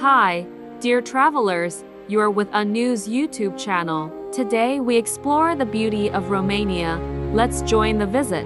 Hi, dear travelers, you are with a news YouTube channel. Today we explore the beauty of Romania. Let's join the visit.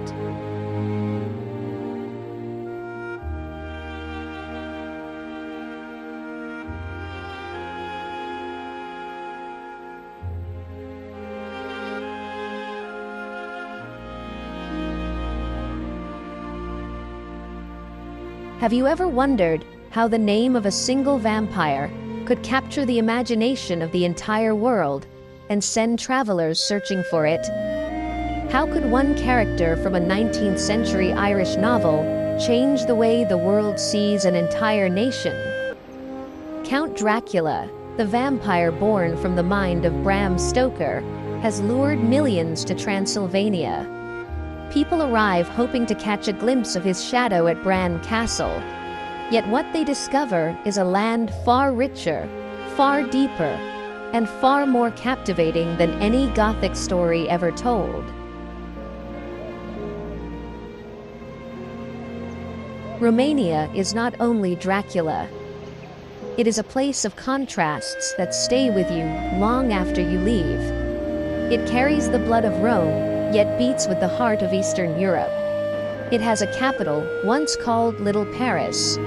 Have you ever wondered how the name of a single vampire could capture the imagination of the entire world and send travelers searching for it? How could one character from a 19th century Irish novel change the way the world sees an entire nation? Count Dracula, the vampire born from the mind of Bram Stoker, has lured millions to Transylvania. People arrive hoping to catch a glimpse of his shadow at Bran Castle. Yet what they discover is a land far richer, far deeper, and far more captivating than any Gothic story ever told. Romania is not only Dracula. It is a place of contrasts that stay with you long after you leave. It carries the blood of Rome, yet beats with the heart of Eastern Europe. It has a capital, once called Little Paris,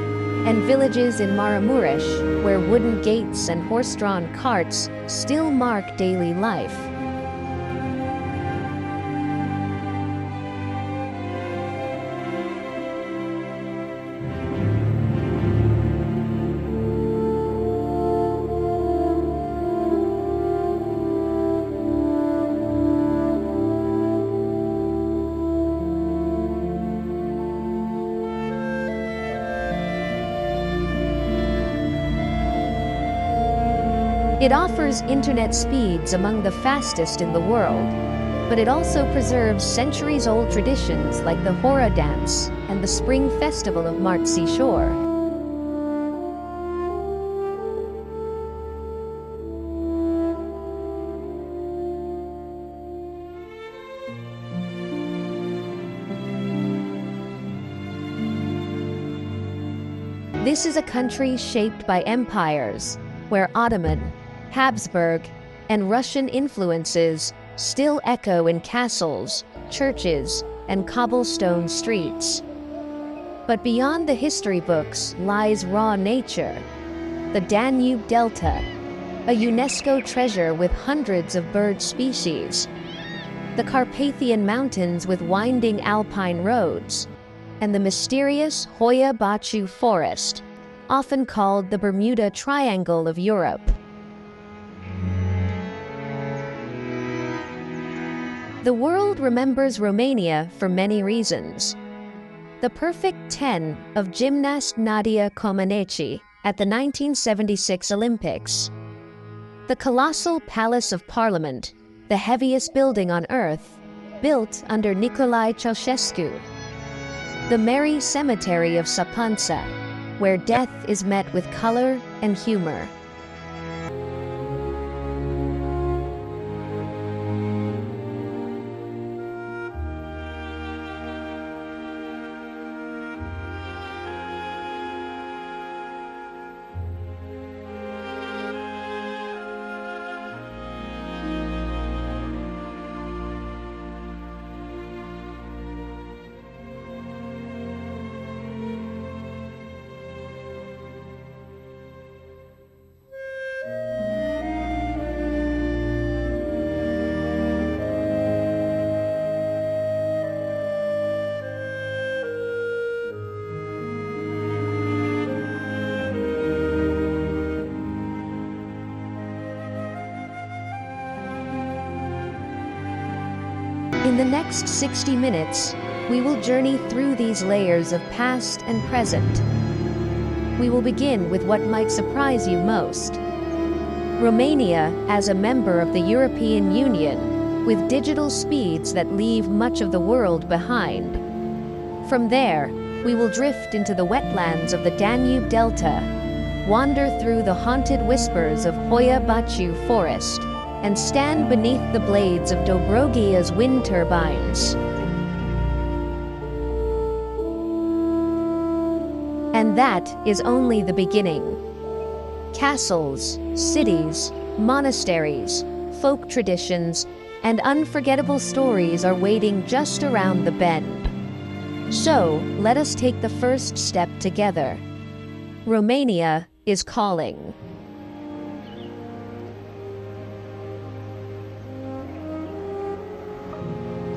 and villages in Maramuresh, where wooden gates and horse-drawn carts still mark daily life. It offers internet speeds among the fastest in the world, but it also preserves centuries-old traditions like the Hora dance and the spring festival of Martzi Shore. This is a country shaped by empires, where Ottoman, Habsburg, and Russian influences still echo in castles, churches, and cobblestone streets. But beyond the history books lies raw nature, the Danube Delta, a UNESCO treasure with hundreds of bird species, the Carpathian Mountains with winding alpine roads, and the mysterious Hoia Baciu forest, often called the Bermuda Triangle of Europe. The world remembers Romania for many reasons. The perfect 10 of gymnast Nadia Comaneci at the 1976 Olympics. The colossal Palace of Parliament, the heaviest building on earth, built under Nicolae Ceausescu. The merry cemetery of Sapanța, where death is met with color and humor. In the next 60 minutes, we will journey through these layers of past and present. We will begin with what might surprise you most. Romania as a member of the European Union, with digital speeds that leave much of the world behind. From there, we will drift into the wetlands of the Danube Delta, wander through the haunted whispers of Hoia Baciu forest, and stand beneath the blades of Dobrogia's wind turbines. And that is only the beginning. Castles, cities, monasteries, folk traditions, and unforgettable stories are waiting just around the bend. So, let us take the first step together. Romania is calling.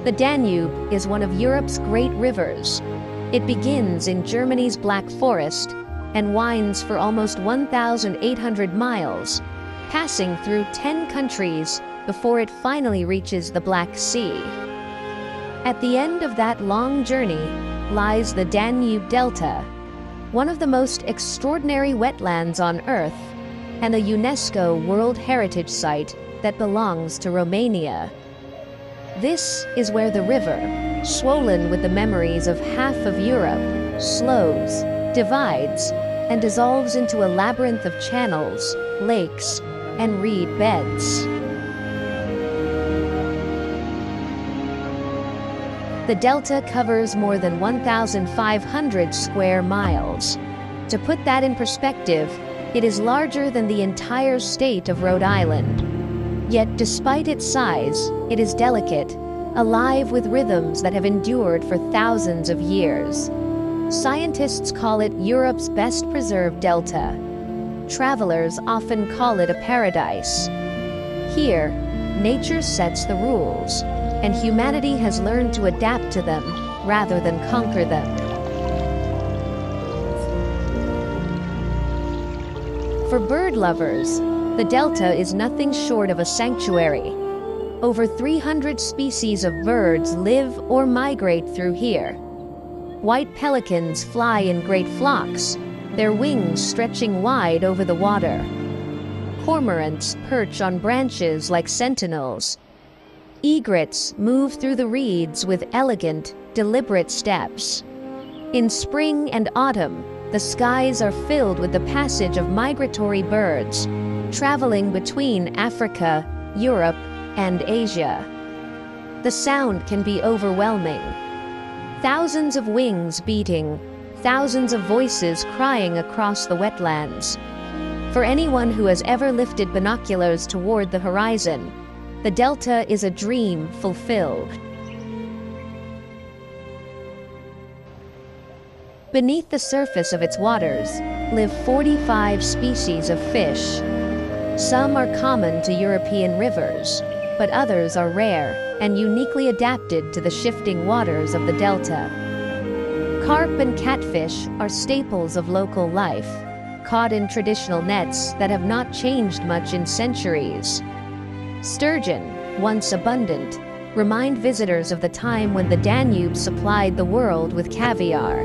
The Danube is one of Europe's great rivers. It begins in Germany's Black Forest and winds for almost 1,800 miles, passing through 10 countries before it finally reaches the Black Sea. At the end of that long journey lies the Danube Delta, one of the most extraordinary wetlands on Earth and a UNESCO World Heritage Site that belongs to Romania. This is where the river, swollen with the memories of half of Europe, slows, divides, and dissolves into a labyrinth of channels, lakes, and reed beds. The delta covers more than 1,500 square miles. To put that in perspective, it is larger than the entire state of Rhode Island. Yet despite its size, it is delicate, alive with rhythms that have endured for thousands of years. Scientists call it Europe's best preserved delta. Travelers often call it a paradise. Here, nature sets the rules, and humanity has learned to adapt to them rather than conquer them. For bird lovers, the delta is nothing short of a sanctuary. Over 300 species of birds live or migrate through here. White pelicans fly in great flocks, their wings stretching wide over the water. Cormorants perch on branches like sentinels. Egrets move through the reeds with elegant, deliberate steps. In spring and autumn, the skies are filled with the passage of migratory birds, traveling between Africa, Europe, and Asia. The sound can be overwhelming. Thousands of wings beating, thousands of voices crying across the wetlands. For anyone who has ever lifted binoculars toward the horizon, the delta is a dream fulfilled. Beneath the surface of its waters live 45 species of fish. Some are common to European rivers, but others are rare and uniquely adapted to the shifting waters of the delta. Carp and catfish are staples of local life, caught in traditional nets that have not changed much in centuries. Sturgeon, once abundant, remind visitors of the time when the Danube supplied the world with caviar.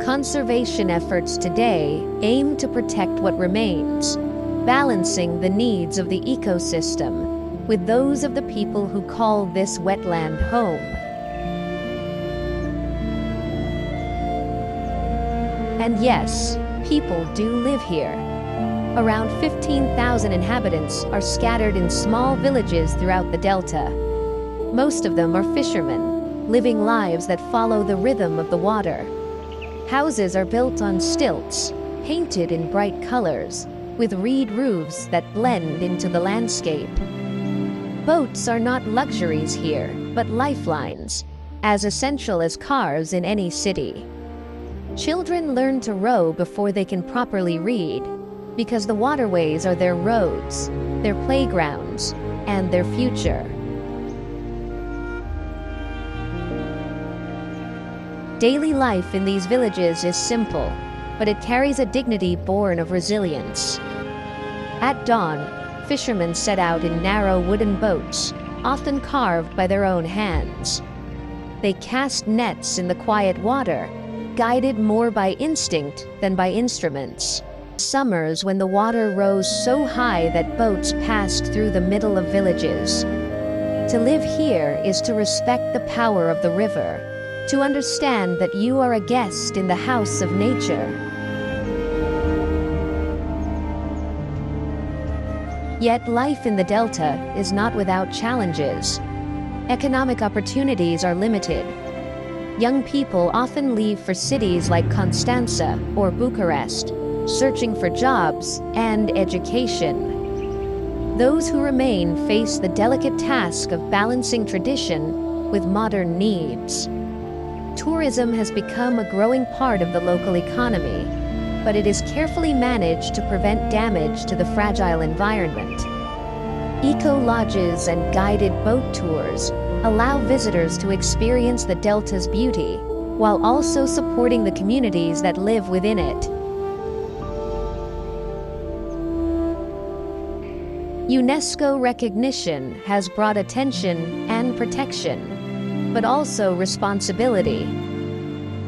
Conservation efforts today aim to protect what remains, balancing the needs of the ecosystem with those of the people who call this wetland home. And yes, people do live here. Around 15,000 inhabitants are scattered in small villages throughout the delta. Most of them are fishermen, living lives that follow the rhythm of the water. Houses are built on stilts, painted in bright colors, with reed roofs that blend into the landscape. Boats are not luxuries here, but lifelines, as essential as cars in any city. Children learn to row before they can properly read, because the waterways are their roads, their playgrounds, and their future. Daily life in these villages is simple, but it carries a dignity born of resilience. At dawn, fishermen set out in narrow wooden boats, often carved by their own hands. They cast nets in the quiet water, guided more by instinct than by instruments. Summers when the water rose so high that boats passed through the middle of villages. To live here is to respect the power of the river, to understand that you are a guest in the house of nature. Yet life in the delta is not without challenges. Economic opportunities are limited. Young people often leave for cities like Constanța or Bucharest, searching for jobs and education. Those who remain face the delicate task of balancing tradition with modern needs. Tourism has become a growing part of the local economy, but it is carefully managed to prevent damage to the fragile environment. Eco-lodges and guided boat tours allow visitors to experience the delta's beauty, while also supporting the communities that live within it. UNESCO recognition has brought attention and protection, but also responsibility.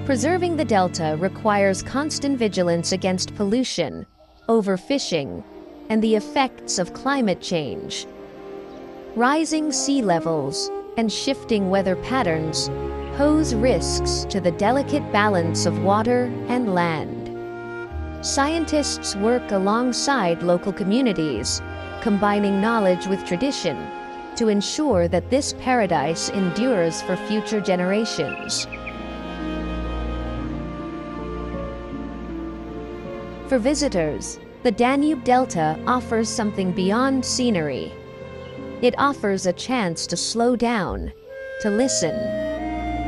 Preserving the delta requires constant vigilance against pollution, overfishing, and the effects of climate change. Rising sea levels and shifting weather patterns pose risks to the delicate balance of water and land. Scientists work alongside local communities, combining knowledge with tradition to ensure that this paradise endures for future generations. For visitors, the Danube Delta offers something beyond scenery. It offers a chance to slow down, to listen,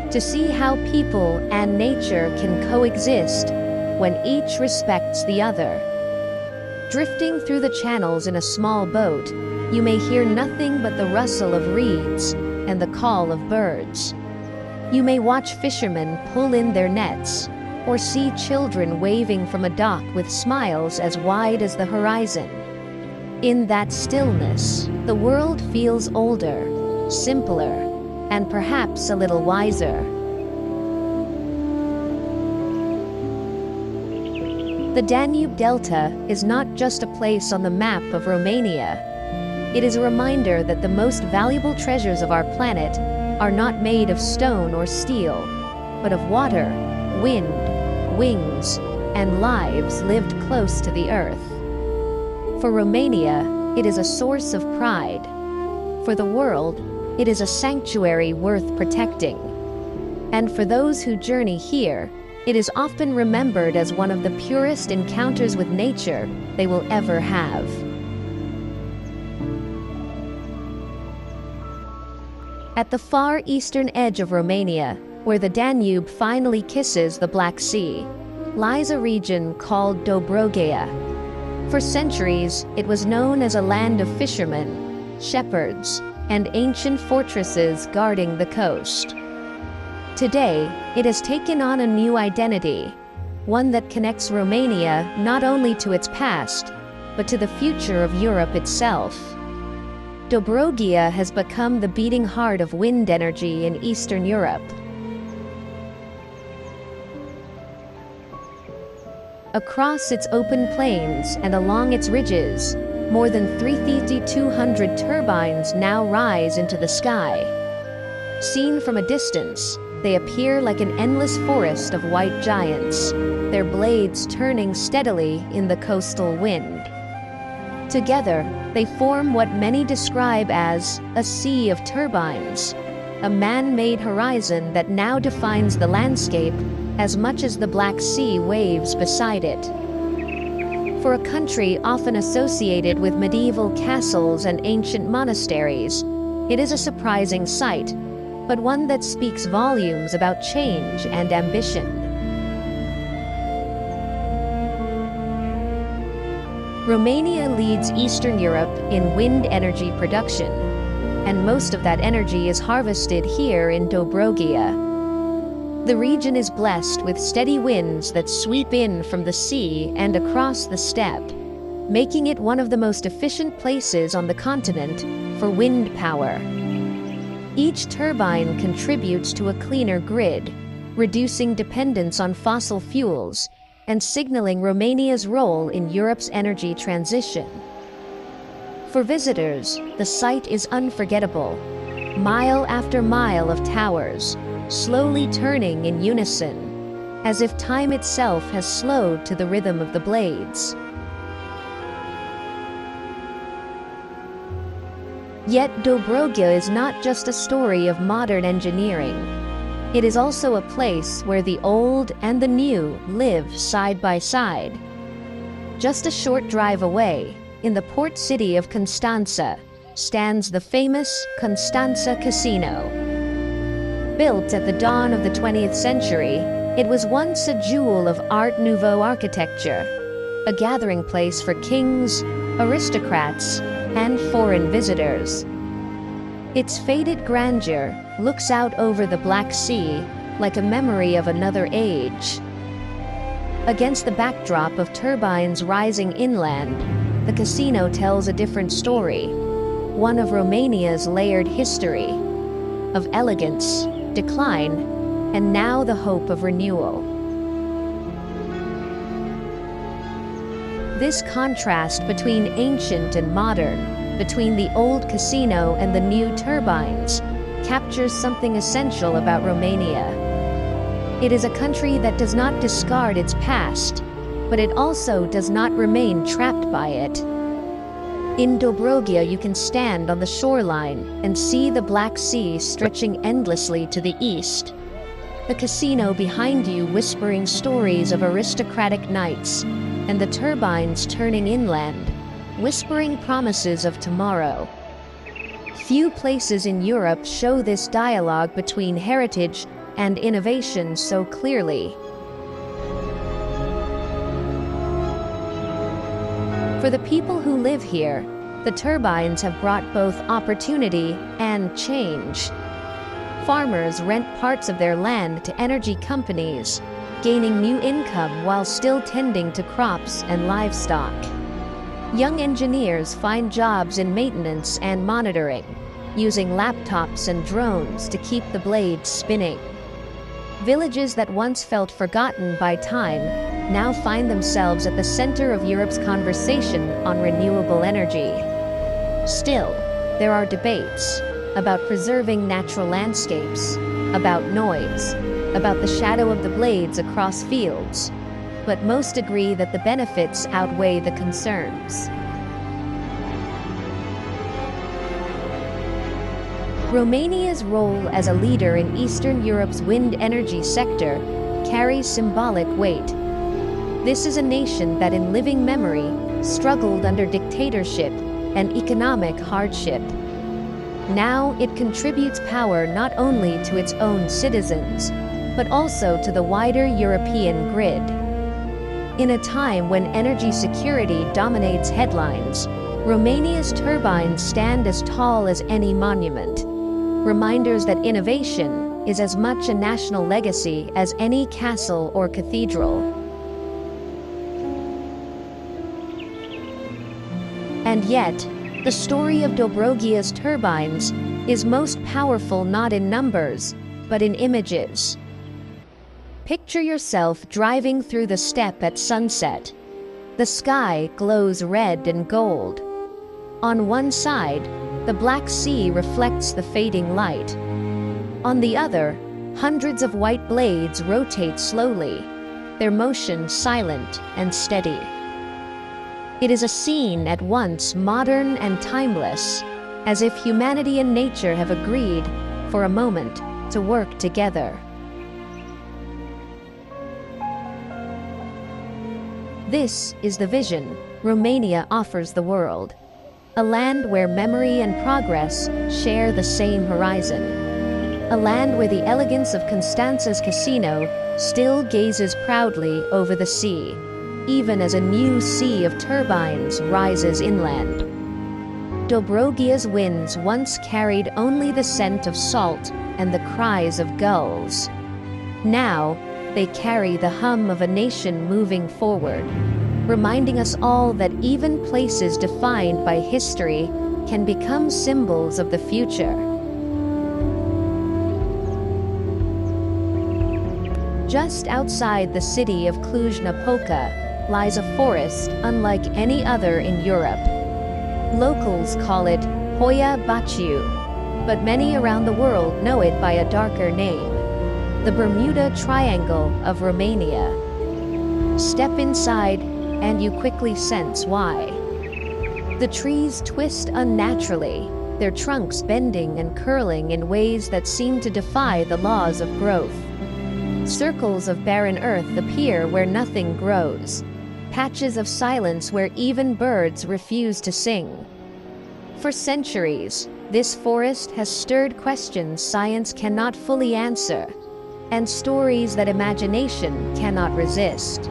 to see how people and nature can coexist when each respects the other. Drifting through the channels in a small boat, you may hear nothing but the rustle of reeds and the call of birds. You may watch fishermen pull in their nets, or see children waving from a dock with smiles as wide as the horizon. In that stillness, the world feels older, simpler, and perhaps a little wiser. The Danube Delta is not just a place on the map of Romania. It is a reminder that the most valuable treasures of our planet are not made of stone or steel, but of water, wind, wings, and lives lived close to the earth. For Romania, it is a source of pride. For the world, it is a sanctuary worth protecting. And for those who journey here, it is often remembered as one of the purest encounters with nature they will ever have. At the far eastern edge of Romania, where the Danube finally kisses the Black Sea, lies a region called Dobrogea. For centuries, it was known as a land of fishermen, shepherds, and ancient fortresses guarding the coast. Today, it has taken on a new identity, one that connects Romania not only to its past, but to the future of Europe itself. Dobrogea has become the beating heart of wind energy in Eastern Europe. Across its open plains and along its ridges, more than 3,200 turbines now rise into the sky. Seen from a distance, they appear like an endless forest of white giants, their blades turning steadily in the coastal wind. Together, they form what many describe as a sea of turbines, a man-made horizon that now defines the landscape as much as the Black Sea waves beside it. For a country often associated with medieval castles and ancient monasteries, it is a surprising sight, but one that speaks volumes about change and ambition. Romania leads Eastern Europe in wind energy production, and most of that energy is harvested here in Dobrogea. The region is blessed with steady winds that sweep in from the sea and across the steppe, making it one of the most efficient places on the continent for wind power. Each turbine contributes to a cleaner grid, reducing dependence on fossil fuels and signaling Romania's role in Europe's energy transition. For visitors, the sight is unforgettable. Mile after mile of towers, slowly turning in unison, as if time itself has slowed to the rhythm of the blades. Yet Dobrogea is not just a story of modern engineering. It is also a place where the old and the new live side by side. Just a short drive away, in the port city of Constanza, stands the famous Constanza Casino. Built at the dawn of the 20th century, it was once a jewel of Art Nouveau architecture, a gathering place for kings, aristocrats, and foreign visitors. Its faded grandeur looks out over the Black Sea like a memory of another age. Against the backdrop of turbines rising inland, the casino tells a different story, one of Romania's layered history, of elegance, decline, and now the hope of renewal. This contrast between ancient and modern, between the old casino and the new turbines, captures something essential about Romania. It is a country that does not discard its past, but it also does not remain trapped by it. In Dobrogea, you can stand on the shoreline and see the Black Sea stretching endlessly to the east. The casino behind you whispering stories of aristocratic knights, and the turbines turning inland, whispering promises of tomorrow. Few places in Europe show this dialogue between heritage and innovation so clearly. For the people who live here, the turbines have brought both opportunity and change. Farmers rent parts of their land to energy companies, gaining new income while still tending to crops and livestock. Young engineers find jobs in maintenance and monitoring, using laptops and drones to keep the blades spinning. Villages that once felt forgotten by time now find themselves at the center of Europe's conversation on renewable energy. Still, there are debates about preserving natural landscapes, about noise, about the shadow of the blades across fields, but most agree that the benefits outweigh the concerns. Romania's role as a leader in Eastern Europe's wind energy sector carries symbolic weight. This is a nation that in living memory struggled under dictatorship and economic hardship. Now it contributes power not only to its own citizens, but also to the wider European grid. In a time when energy security dominates headlines, Romania's turbines stand as tall as any monument, reminders that innovation is as much a national legacy as any castle or cathedral. And yet, the story of Dobrogea's turbines is most powerful not in numbers, but in images. Picture yourself driving through the steppe at sunset. The sky glows red and gold. On one side, the Black Sea reflects the fading light. On the other, hundreds of white blades rotate slowly, their motion silent and steady. It is a scene at once modern and timeless, as if humanity and nature have agreed, for a moment, to work together. This is the vision Romania offers the world. A land where memory and progress share the same horizon. A land where the elegance of Constanza's casino still gazes proudly over the sea, even as a new sea of turbines rises inland. Dobrogea's winds once carried only the scent of salt and the cries of gulls. Now, they carry the hum of a nation moving forward, reminding us all that even places defined by history can become symbols of the future. Just outside the city of Cluj-Napoca lies a forest unlike any other in Europe. Locals call it Hoia Baciu, but many around the world know it by a darker name, the Bermuda Triangle of Romania. Step inside, and you quickly sense why. The trees twist unnaturally, their trunks bending and curling in ways that seem to defy the laws of growth. Circles of barren earth appear where nothing grows. patches of silence where even birds refuse to sing. For centuries, this forest has stirred questions science cannot fully answer, and stories that imagination cannot resist.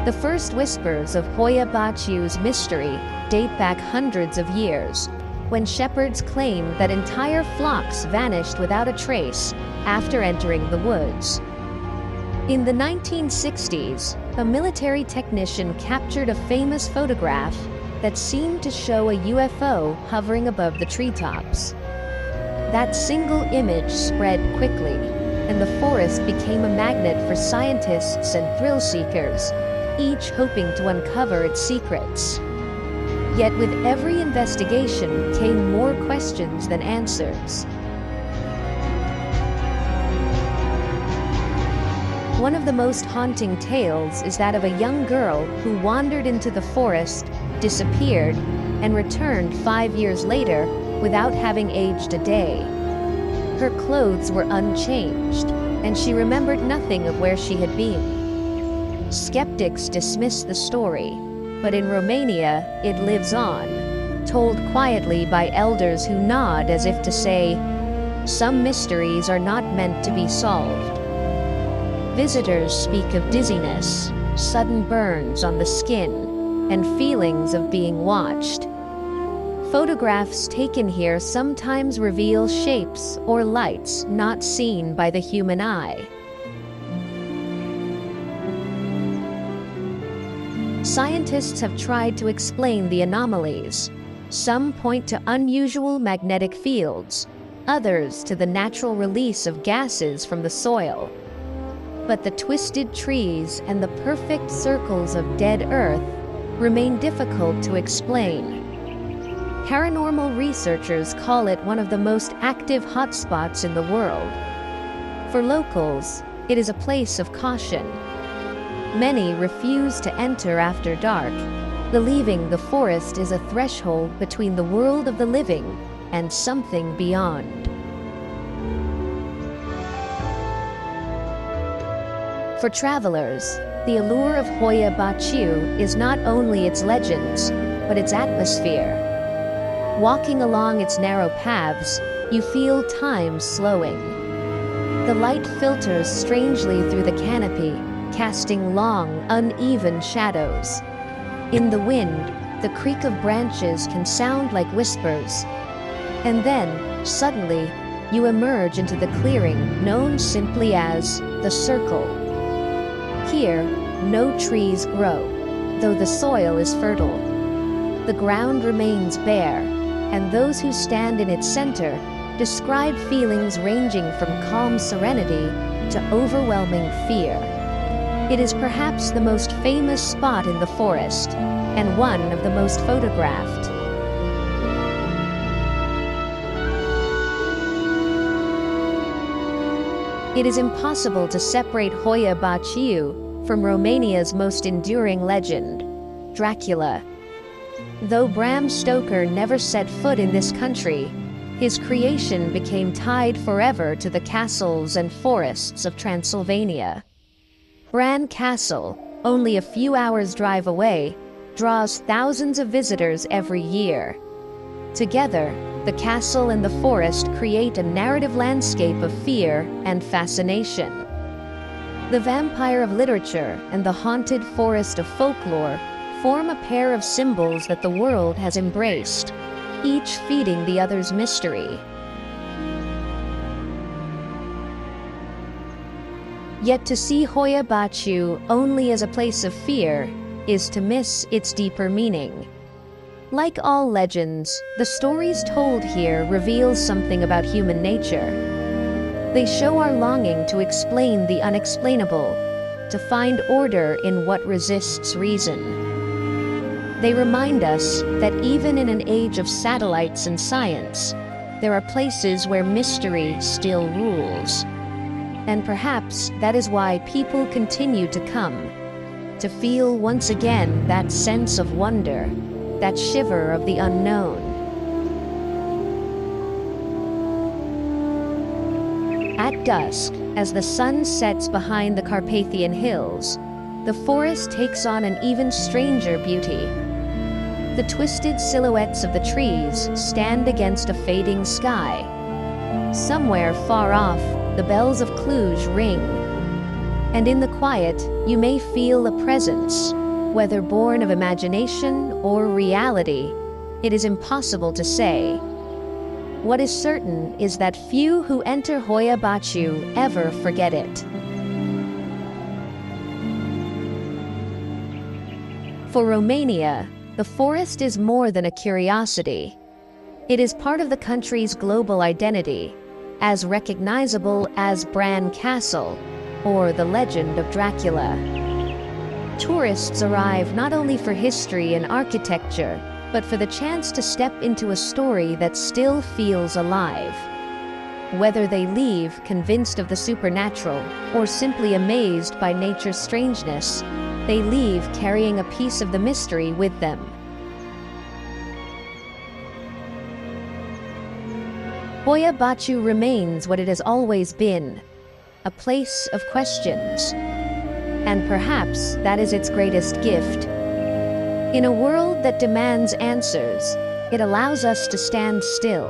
The first whispers of Hoia Baciu's mystery date back hundreds of years, when shepherds claimed that entire flocks vanished without a trace after entering the woods. In the 1960s, a military technician captured a famous photograph that seemed to show a UFO hovering above the treetops. That single image spread quickly, and the forest became a magnet for scientists and thrill seekers, each hoping to uncover its secrets. Yet with every investigation came more questions than answers. One of the most haunting tales is that of a young girl who wandered into the forest, disappeared, and returned 5 years later without having aged a day. Her clothes were unchanged, and she remembered nothing of where she had been. Skeptics dismiss the story, but in Romania, it lives on, told quietly by elders who nod as if to say, some mysteries are not meant to be solved. Visitors speak of dizziness, sudden burns on the skin, and feelings of being watched. Photographs taken here sometimes reveal shapes or lights not seen by the human eye. Scientists have tried to explain the anomalies. Some point to unusual magnetic fields, others to the natural release of gases from the soil. But the twisted trees and the perfect circles of dead earth remain difficult to explain. Paranormal researchers call it one of the most active hotspots in the world. For locals, it is a place of caution. Many refuse to enter after dark, believing the forest is a threshold between the world of the living and something beyond. For travelers, the allure of Hoia Baciu is not only its legends, but its atmosphere. Walking along its narrow paths, you feel time slowing. The light filters strangely through the canopy, casting long, uneven shadows. In the wind, the creak of branches can sound like whispers. And then, suddenly, you emerge into the clearing known simply as the Circle. Here, no trees grow, though the soil is fertile. The ground remains bare, and those who stand in its center describe feelings ranging from calm serenity to overwhelming fear. It is perhaps the most famous spot in the forest, and one of the most photographed. It is impossible to separate Hoia Baciu from Romania's most enduring legend, Dracula. Though Bram Stoker never set foot in this country, his creation became tied forever to the castles and forests of Transylvania. Bran Castle, only a few hours' drive away, draws thousands of visitors every year. Together, the castle and the forest create a narrative landscape of fear and fascination. The vampire of literature and the haunted forest of folklore form a pair of symbols that the world has embraced, each feeding the other's mystery. Yet to see Hoia Baciu only as a place of fear is to miss its deeper meaning. Like all legends, the stories told here reveal something about human nature. They show our longing to explain the unexplainable, to find order in what resists reason. They remind us that even in an age of satellites and science, there are places where mystery still rules. And perhaps that is why people continue to come, to feel once again that sense of wonder, that shiver of the unknown. At dusk, as the sun sets behind the Carpathian Hills, the forest takes on an even stranger beauty. The twisted silhouettes of the trees stand against a fading sky. Somewhere far off, the bells of Cluj ring. And in the quiet, you may feel a presence, whether born of imagination or reality. It is impossible to say. What is certain is that few who enter Hoia Baciu ever forget it. For Romania, the forest is more than a curiosity. It is part of the country's global identity, as recognizable as Bran Castle, or the legend of Dracula. Tourists arrive not only for history and architecture, but for the chance to step into a story that still feels alive. Whether they leave convinced of the supernatural, or simply amazed by nature's strangeness, they leave carrying a piece of the mystery with them. Hoia Baciu remains what it has always been, a place of questions. And perhaps that is its greatest gift. In a world that demands answers, it allows us to stand still,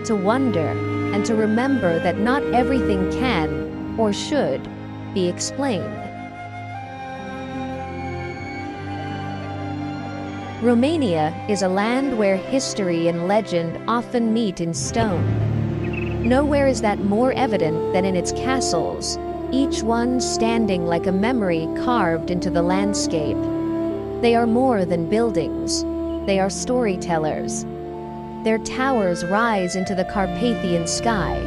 to wonder, and to remember that not everything can, or should, be explained. Romania is a land where history and legend often meet in stone. Nowhere is that more evident than in its castles, each one standing like a memory carved into the landscape. They are more than buildings. They are storytellers. Their towers rise into the Carpathian sky.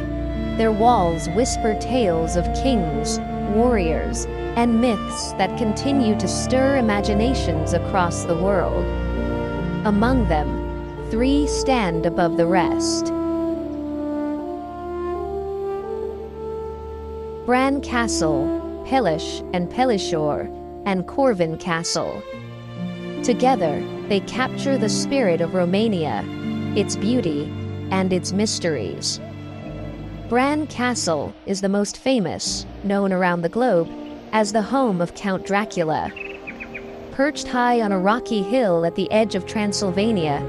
Their walls whisper tales of kings, warriors, and myths that continue to stir imaginations across the world. Among them, 3 stand above the rest. Bran Castle, Pelish and Pelishor, and Corvin Castle. Together, they capture the spirit of Romania, its beauty, and its mysteries. Bran Castle is the most famous, known around the globe as the home of Count Dracula. Perched high on a rocky hill at the edge of Transylvania,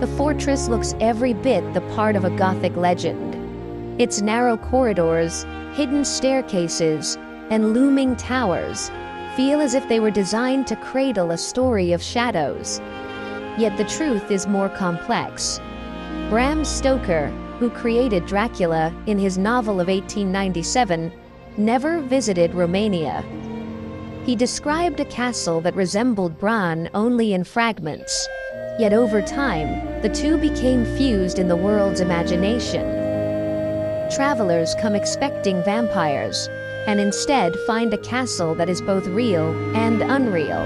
the fortress looks every bit the part of a Gothic legend. Its narrow corridors, hidden staircases, and looming towers feel as if they were designed to cradle a story of shadows. Yet the truth is more complex. Bram Stoker, who created Dracula in his novel of 1897, never visited Romania. He described a castle that resembled Bran only in fragments. Yet over time, the two became fused in the world's imagination. Travelers come expecting vampires, and instead find a castle that is both real and unreal.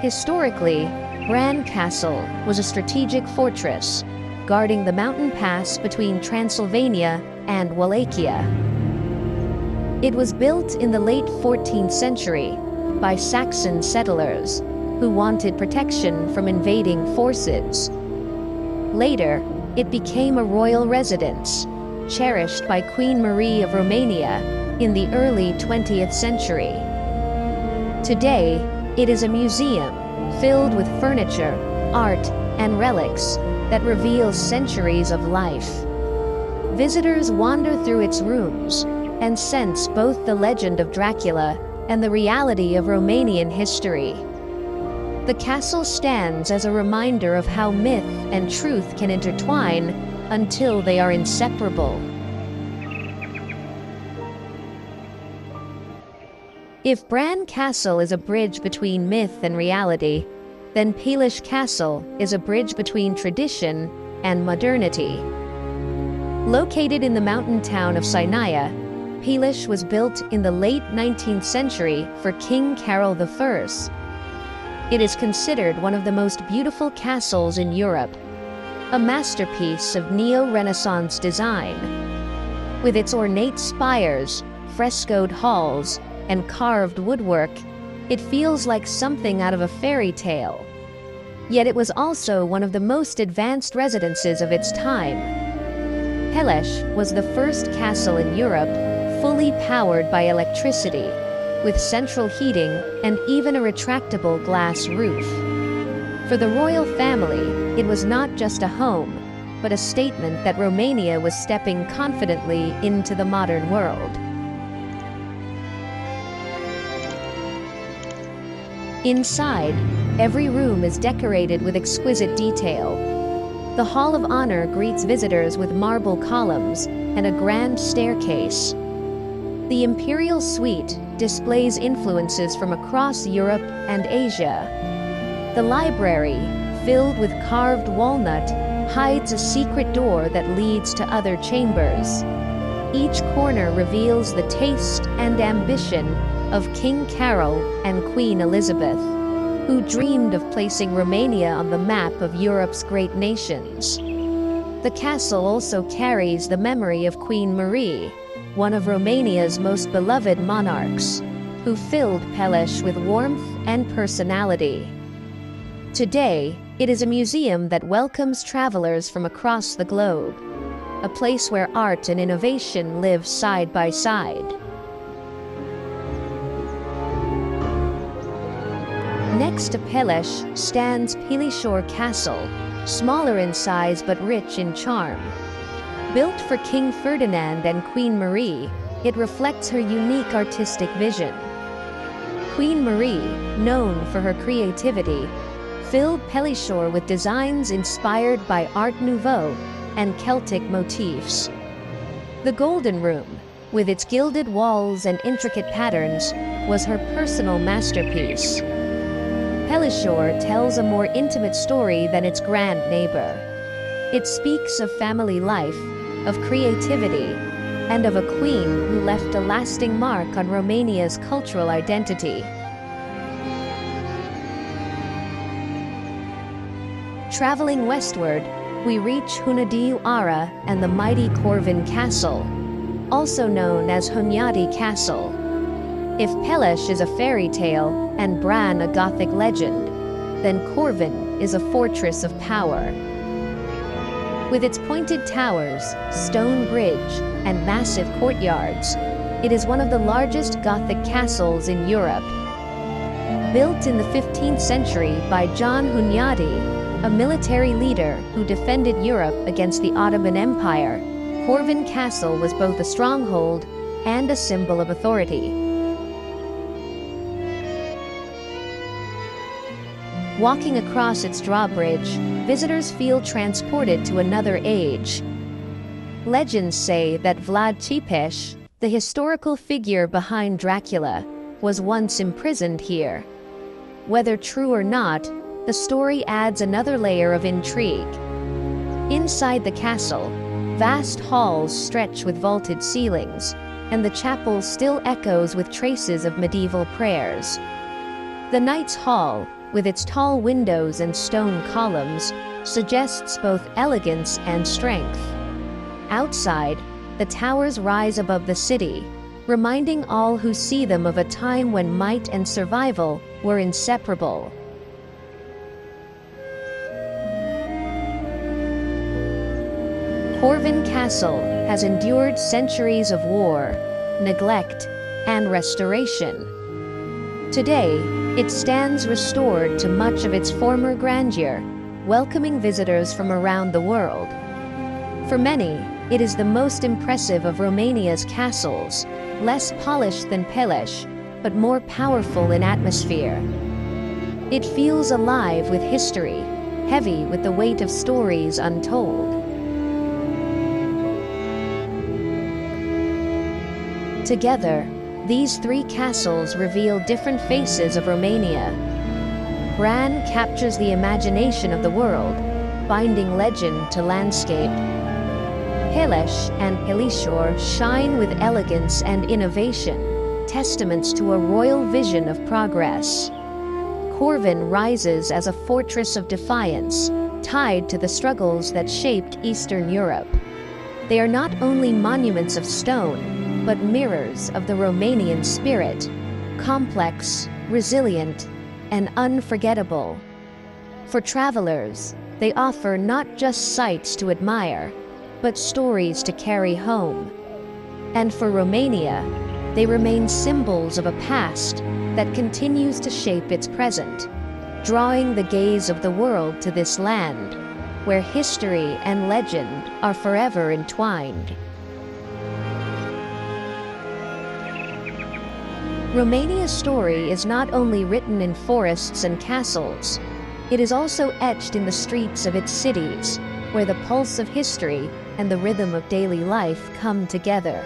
Historically, Bran Castle was a strategic fortress, guarding the mountain pass between Transylvania and Wallachia. It was built in the late 14th century by Saxon settlers who wanted protection from invading forces. Later, it became a royal residence, cherished by Queen Marie of Romania in the early 20th century. Today, it is a museum filled with furniture, art, and relics that reveal centuries of life. Visitors wander through its rooms and sense both the legend of Dracula and the reality of Romanian history. The castle stands as a reminder of how myth and truth can intertwine until they are inseparable. If Bran Castle is a bridge between myth and reality, then Pelish Castle is a bridge between tradition and modernity. Located in the mountain town of Sinaia, Pelish was built in the late 19th century for King Carol I. It is considered one of the most beautiful castles in Europe, a masterpiece of neo-Renaissance design. With its ornate spires, frescoed halls, and carved woodwork, it feels like something out of a fairy tale. Yet it was also one of the most advanced residences of its time, Peleș was the first castle in Europe fully powered by electricity, with central heating and even a retractable glass roof. For the royal family, it was not just a home, but a statement that Romania was stepping confidently into the modern world. Inside, every room is decorated with exquisite detail. The Hall of Honor greets visitors with marble columns and a grand staircase. The Imperial Suite displays influences from across Europe and Asia. The library, filled with carved walnut, hides a secret door that leads to other chambers. Each corner reveals the taste and ambition of King Carol and Queen Elizabeth, who dreamed of placing Romania on the map of Europe's great nations. The castle also carries the memory of Queen Marie, one of Romania's most beloved monarchs, who filled Peleș with warmth and personality. Today, it is a museum that welcomes travelers from across the globe, a place where art and innovation live side by side. Next to Peleș stands Pilișor Castle, smaller in size but rich in charm. Built for King Ferdinand and Queen Marie, it reflects her unique artistic vision. Queen Marie, known for her creativity, filled Pilișor with designs inspired by Art Nouveau and Celtic motifs. The Golden Room, with its gilded walls and intricate patterns, was her personal masterpiece. Pilișor tells a more intimate story than its grand neighbor. It speaks of family life, of creativity, and of a queen who left a lasting mark on Romania's cultural identity. Traveling westward, we reach Hunedoara Ara and the mighty Corvin Castle, also known as Hunyadi Castle. If Peleș is a fairy tale and Bran a Gothic legend, then Corvin is a fortress of power. With its pointed towers, stone bridge, and massive courtyards, it is one of the largest Gothic castles in Europe. Built in the 15th century by John Hunyadi, a military leader who defended Europe against the Ottoman Empire, Corvin Castle was both a stronghold and a symbol of authority. Walking across its drawbridge, visitors feel transported to another age. Legends say that Vlad Tepes, the historical figure behind Dracula, was once imprisoned here. Whether true or not, the story adds another layer of intrigue. Inside the castle, vast halls stretch with vaulted ceilings, and the chapel still echoes with traces of medieval prayers. The Knight's Hall, with its tall windows and stone columns, suggests both elegance and strength. Outside, the towers rise above the city, reminding all who see them of a time when might and survival were inseparable. Corvin Castle has endured centuries of war, neglect, and restoration. Today, it stands restored to much of its former grandeur, welcoming visitors from around the world. For many, it is the most impressive of Romania's castles, less polished than Peleș, but more powerful in atmosphere. It feels alive with history, heavy with the weight of stories untold. Together, these three castles reveal different faces of Romania. Bran captures the imagination of the world, binding legend to landscape. Peleș and Pilișor shine with elegance and innovation, testaments to a royal vision of progress. Corvin rises as a fortress of defiance, tied to the struggles that shaped Eastern Europe. They are not only monuments of stone, but mirrors of the Romanian spirit, complex, resilient, and unforgettable. For travelers, they offer not just sights to admire, but stories to carry home. And for Romania, they remain symbols of a past that continues to shape its present, drawing the gaze of the world to this land, where history and legend are forever entwined. Romania's story is not only written in forests and castles, it is also etched in the streets of its cities, where the pulse of history and the rhythm of daily life come together.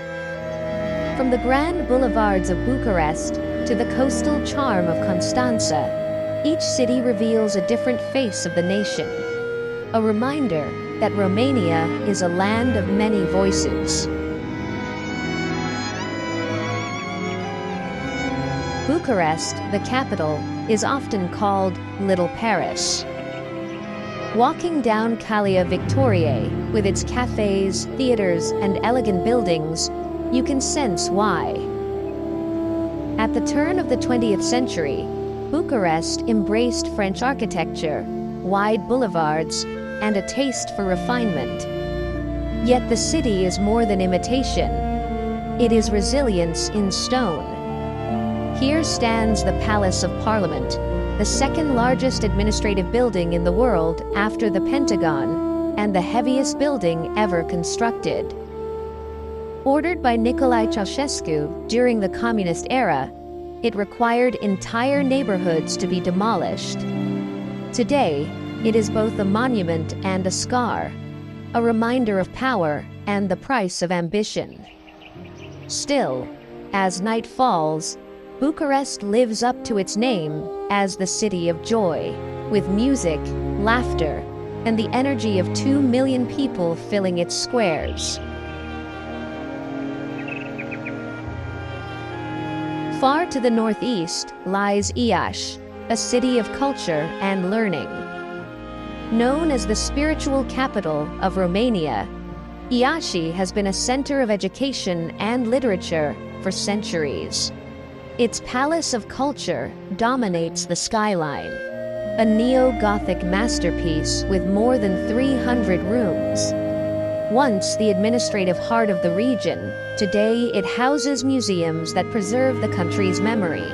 From the grand boulevards of Bucharest to the coastal charm of Constanța, each city reveals a different face of the nation, a reminder that Romania is a land of many voices. Bucharest, the capital, is often called Little Paris. Walking down Calea Victoriei, with its cafes, theaters, and elegant buildings, you can sense why. At the turn of the 20th century, Bucharest embraced French architecture, wide boulevards, and a taste for refinement. Yet the city is more than imitation. It is resilience in stone. Here stands the Palace of Parliament, the second largest administrative building in the world after the Pentagon, and the heaviest building ever constructed. Ordered by Nicolae Ceausescu during the communist era, it required entire neighborhoods to be demolished. Today, it is both a monument and a scar, a reminder of power and the price of ambition. Still, as night falls, Bucharest lives up to its name as the city of joy, with music, laughter, and the energy of 2 million people filling its squares. Far to the northeast lies Iași, a city of culture and learning. Known as the spiritual capital of Romania, Iași has been a center of education and literature for centuries. Its palace of culture dominates the skyline, a neo-gothic masterpiece with more than 300 rooms. Once the administrative heart of the region, today it houses museums that preserve the country's memory.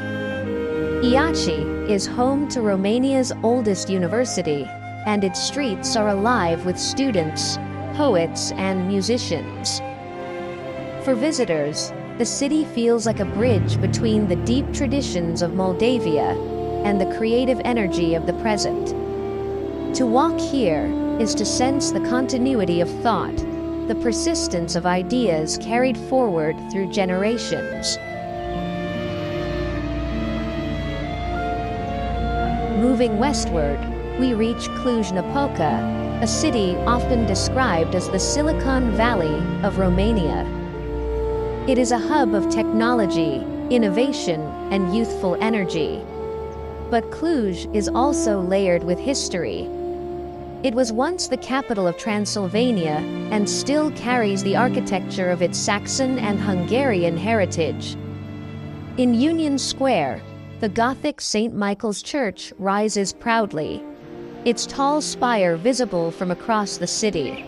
Iași is home to Romania's oldest university, and its streets are alive with students, poets, and musicians. For visitors, the city feels like a bridge between the deep traditions of Moldavia and the creative energy of the present. To walk here is to sense the continuity of thought, the persistence of ideas carried forward through generations. Moving westward, we reach Cluj-Napoca, a city often described as the Silicon Valley of Romania. It is a hub of technology, innovation, and youthful energy. But Cluj is also layered with history. It was once the capital of Transylvania and still carries the architecture of its Saxon and Hungarian heritage. In Union Square, the Gothic St. Michael's Church rises proudly, its tall spire visible from across the city.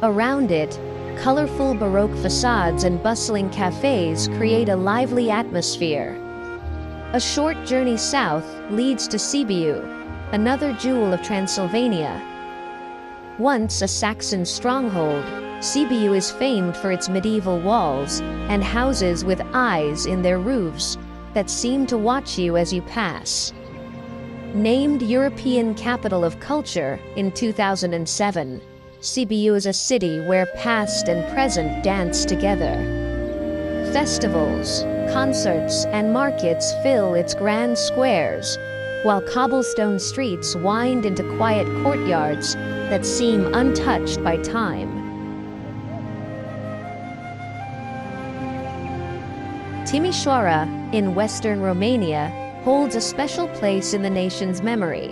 Around it, colorful baroque facades and bustling cafes create a lively atmosphere. A short journey south leads to Sibiu, another jewel of Transylvania. Once a Saxon stronghold, Sibiu is famed for its medieval walls and houses with eyes in their roofs that seem to watch you as you pass. Named European Capital of Culture in 2007, Sibiu is a city where past and present dance together. Festivals, concerts, and markets fill its grand squares, while cobblestone streets wind into quiet courtyards that seem untouched by time. Timișoara, in western Romania, holds a special place in the nation's memory.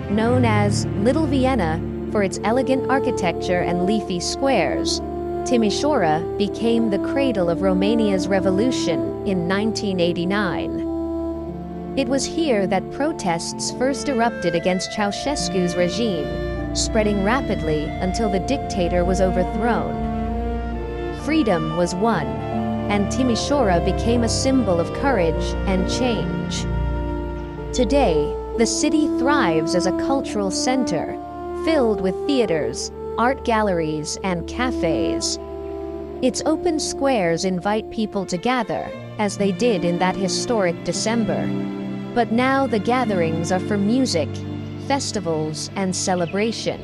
Known as Little Vienna for its elegant architecture and leafy squares, Timișoara became the cradle of Romania's revolution in 1989. It was here that protests first erupted against Ceausescu's regime, spreading rapidly until the dictator was overthrown. Freedom was won, and Timișoara became a symbol of courage and change. Today, the city thrives as a cultural center, filled with theaters, art galleries, and cafes. Its open squares invite people to gather, as they did in that historic December. But now the gatherings are for music, festivals, and celebration.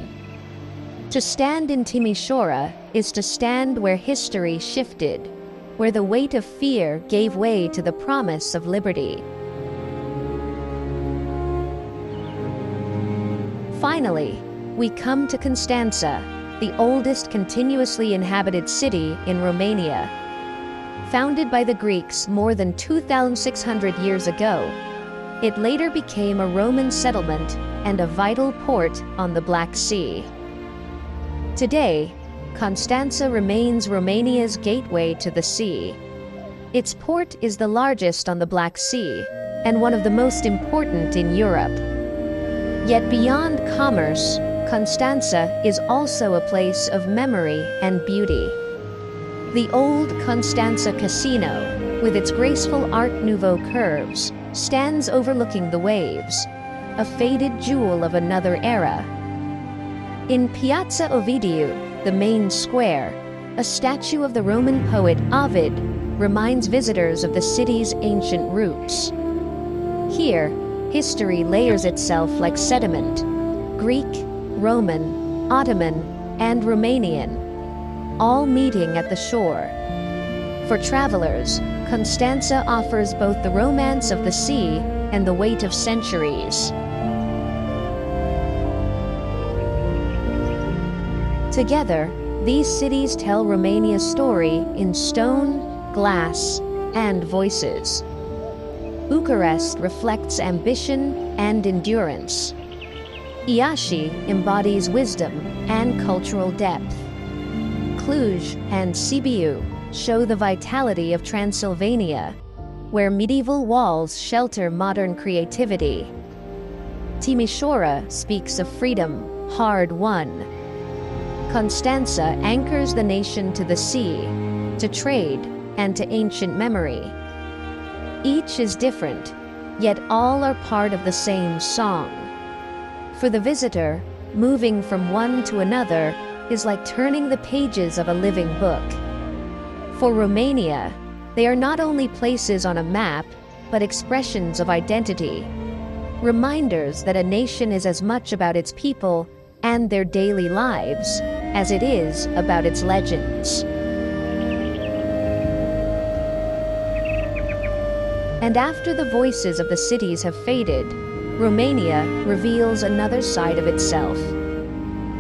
To stand in Timișoara is to stand where history shifted, where the weight of fear gave way to the promise of liberty. Finally, we come to Constanța, the oldest continuously inhabited city in Romania. Founded by the Greeks more than 2,600 years ago, it later became a Roman settlement and a vital port on the Black Sea. Today, Constanța remains Romania's gateway to the sea. Its port is the largest on the Black Sea and one of the most important in Europe. Yet beyond commerce, Constanța is also a place of memory and beauty. The old Constanța Casino, with its graceful Art Nouveau curves, stands overlooking the waves, a faded jewel of another era. In Piața Ovidiu, the main square, a statue of the Roman poet Ovid reminds visitors of the city's ancient roots. Here, history layers itself like sediment: Greek, Roman, Ottoman, and Romanian, all meeting at the shore. For travelers, Constanța offers both the romance of the sea and the weight of centuries. Together, these cities tell Romania's story in stone, glass, and voices. Bucharest reflects ambition and endurance. Iași embodies wisdom and cultural depth. Cluj and Sibiu show the vitality of Transylvania, where medieval walls shelter modern creativity. Timișoara speaks of freedom, hard-won. Constanța anchors the nation to the sea, to trade, and to ancient memory. Each is different, yet all are part of the same song. For the visitor, moving from one to another is like turning the pages of a living book. For Romania, they are not only places on a map, but expressions of identity. Reminders that a nation is as much about its people and their daily lives as it is about its legends. And after the voices of the cities have faded, Romania reveals another side of itself.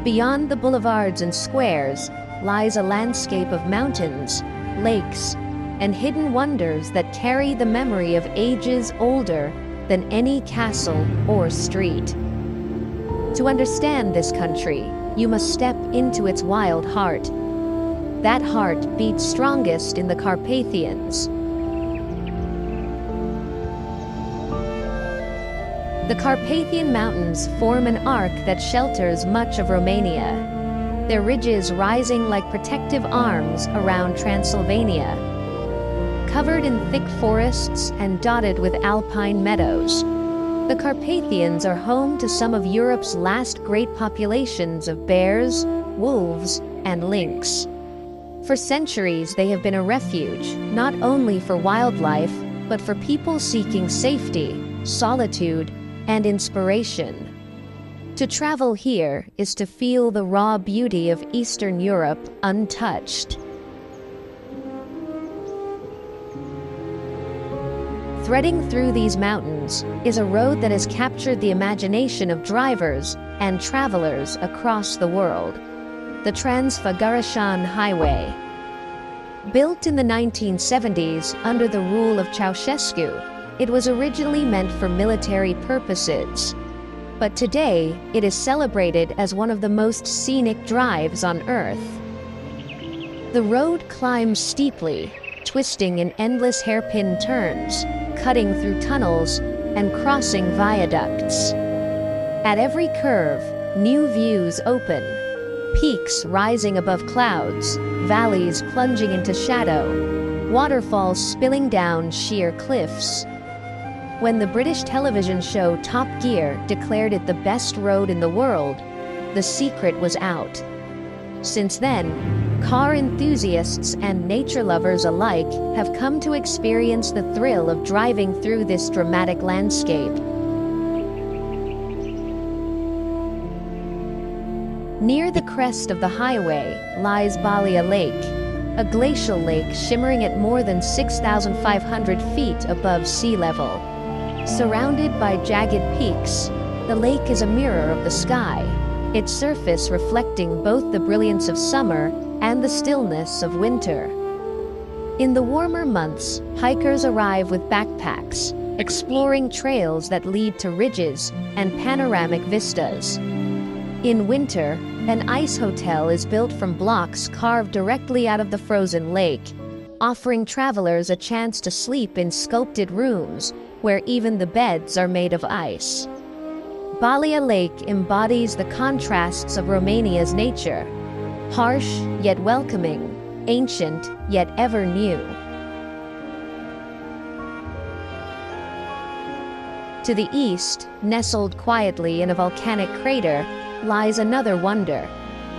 Beyond the boulevards and squares lies a landscape of mountains, lakes, and hidden wonders that carry the memory of ages older than any castle or street. To understand this country, you must step into its wild heart. That heart beats strongest in the Carpathians. The Carpathian Mountains form an arc that shelters much of Romania, their ridges rising like protective arms around Transylvania. Covered in thick forests and dotted with alpine meadows, the Carpathians are home to some of Europe's last great populations of bears, wolves, and lynx. For centuries, they have been a refuge, not only for wildlife, but for people seeking safety, solitude, and inspiration. To travel here is to feel the raw beauty of Eastern Europe untouched. Threading through these mountains is a road that has captured the imagination of drivers and travelers across the world, the Trans-Făgărașan Highway. Built in the 1970s under the rule of Ceausescu, it was originally meant for military purposes. But today, it is celebrated as one of the most scenic drives on Earth. The road climbs steeply, twisting in endless hairpin turns, cutting through tunnels, and crossing viaducts. At every curve, new views open. Peaks rising above clouds, valleys plunging into shadow, waterfalls spilling down sheer cliffs. When the British television show Top Gear declared it the best road in the world, the secret was out. Since then, car enthusiasts and nature lovers alike have come to experience the thrill of driving through this dramatic landscape. Near the crest of the highway lies Balia Lake, a glacial lake shimmering at more than 6,500 feet above sea level. Surrounded by jagged peaks, the lake is a mirror of the sky, its surface reflecting both the brilliance of summer and the stillness of winter. In the warmer months, hikers arrive with backpacks, exploring trails that lead to ridges and panoramic vistas. In winter, an ice hotel is built from blocks carved directly out of the frozen lake, offering travelers a chance to sleep in sculpted rooms where even the beds are made of ice. Balia Lake embodies the contrasts of Romania's nature, harsh yet welcoming, ancient yet ever new. To the east, nestled quietly in a volcanic crater, lies another wonder,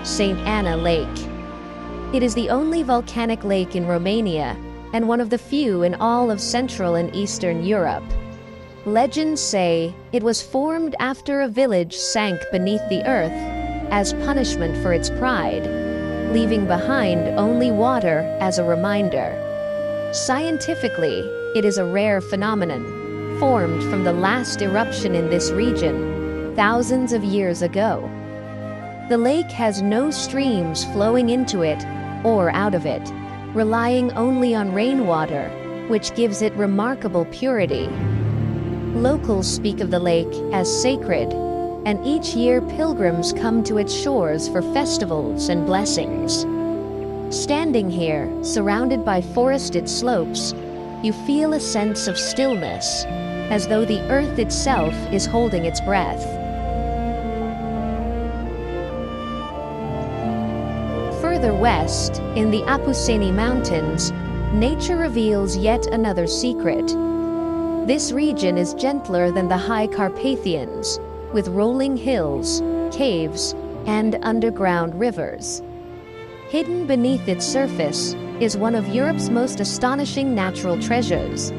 St. Anna Lake. It is the only volcanic lake in Romania and one of the few in all of Central and Eastern Europe. Legends say it was formed after a village sank beneath the earth as punishment for its pride, leaving behind only water as a reminder. Scientifically, it is a rare phenomenon, formed from the last eruption in this region, thousands of years ago. The lake has no streams flowing into it or out of it, relying only on rainwater, which gives it remarkable purity. Locals speak of the lake as sacred, and each year pilgrims come to its shores for festivals and blessings. Standing here, surrounded by forested slopes, you feel a sense of stillness, as though the earth itself is holding its breath. Further west, in the Apuseni Mountains, nature reveals yet another secret. This region is gentler than the high Carpathians, with rolling hills, caves, and underground rivers. Hidden beneath its surface is one of Europe's most astonishing natural treasures,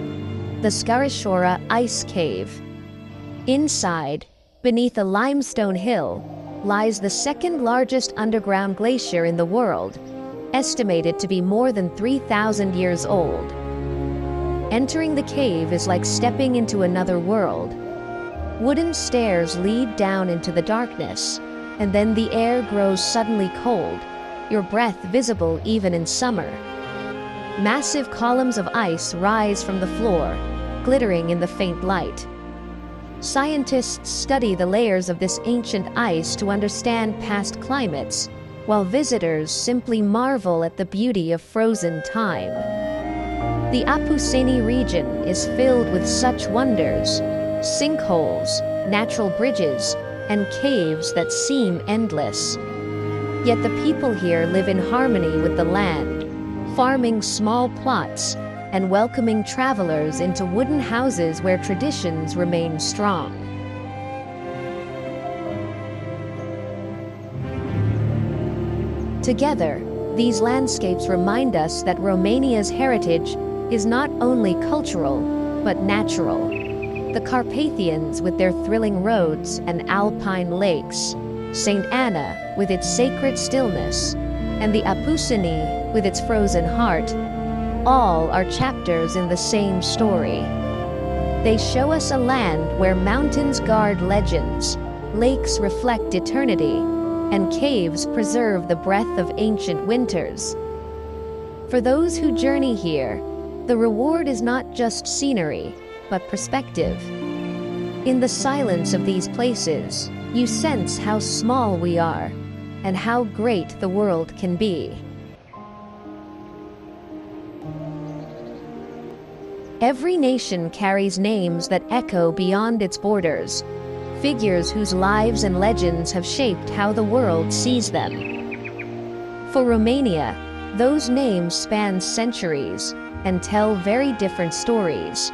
the Scarășoara Ice Cave. Inside, beneath a limestone hill, lies the second largest underground glacier in the world, estimated to be more than 3,000 years old. Entering the cave is like stepping into another world. Wooden stairs lead down into the darkness, and then the air grows suddenly cold, your breath visible even in summer. Massive columns of ice rise from the floor, glittering in the faint light. Scientists study the layers of this ancient ice to understand past climates, while visitors simply marvel at the beauty of frozen time. The Apuseni region is filled with such wonders, sinkholes, natural bridges, and caves that seem endless. Yet the people here live in harmony with the land, farming small plots and welcoming travelers into wooden houses where traditions remain strong. Together, these landscapes remind us that Romania's heritage is not only cultural, but natural. The Carpathians with their thrilling roads and alpine lakes, St. Anna with its sacred stillness, and the Apuseni with its frozen heart, all are chapters in the same story. They show us a land where mountains guard legends, lakes reflect eternity, and caves preserve the breath of ancient winters. For those who journey here, the reward is not just scenery, but perspective. In the silence of these places, you sense how small we are, and how great the world can be. Every nation carries names that echo beyond its borders, figures whose lives and legends have shaped how the world sees them. For Romania, those names span centuries and tell very different stories.